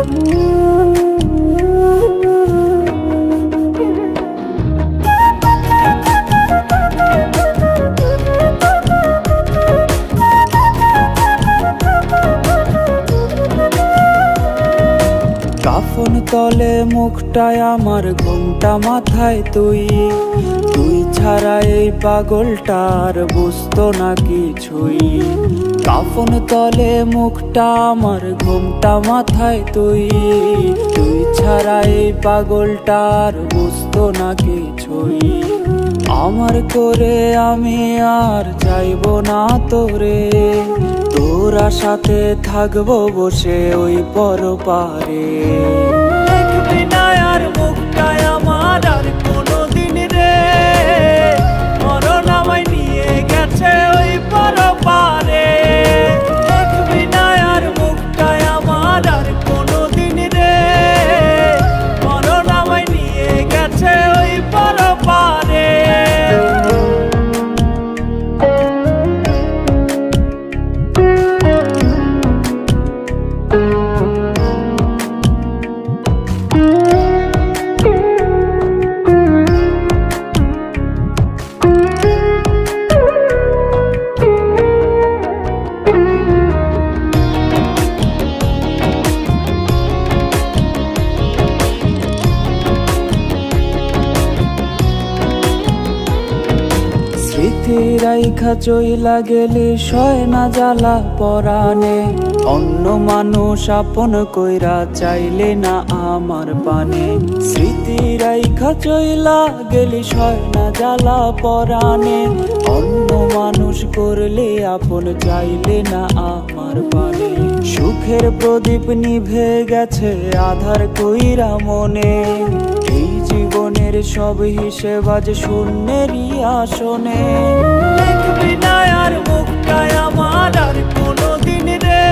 কাফন তলে মুখটায় আমার, ঘুমটা মাথায় তুই ছাড়া এই পাগলটার বুঝতো না কিছুই। কাফন তলে মুখটা আমার, ঘুমটা মাথায় তুই ছাড়া এই পাগলটার বুঝতো না কিছুই। আমার করে আমি আর চাইবো না তোরে, তোরা সাথে থাকবো বসে ওই পরপারে। দেখবি না আর মুখটায় আমার আর কোনোদিন রে, মরণ আমায় নিয়ে গেছে ওই পরপারে। দেখবি না আর মুখটায় আমার আর কোনোদিন রে, মরণ আমায় নিয়ে গেছে ওই পরপারে। স্মৃতি রাইখা চইলা গেলি সয় না জ্বালা পরাণে, অন্য মানুষ আপন কইরা চাইলে না আমার পানে। স্মৃতি রাইখা চইলা গেলি সয় না জ্বালা পরাণে, অন্য মানুষ করলে আপন চাইলে না আমার পানে। সুখের প্রদীপ নিভে গেছে আধার কইরা মনে, এই জীবনের সব হিসেব আজ শূন্যেরই আসনে। দেখবি না আর মুখটায় আমার আর কোনোদিন রে,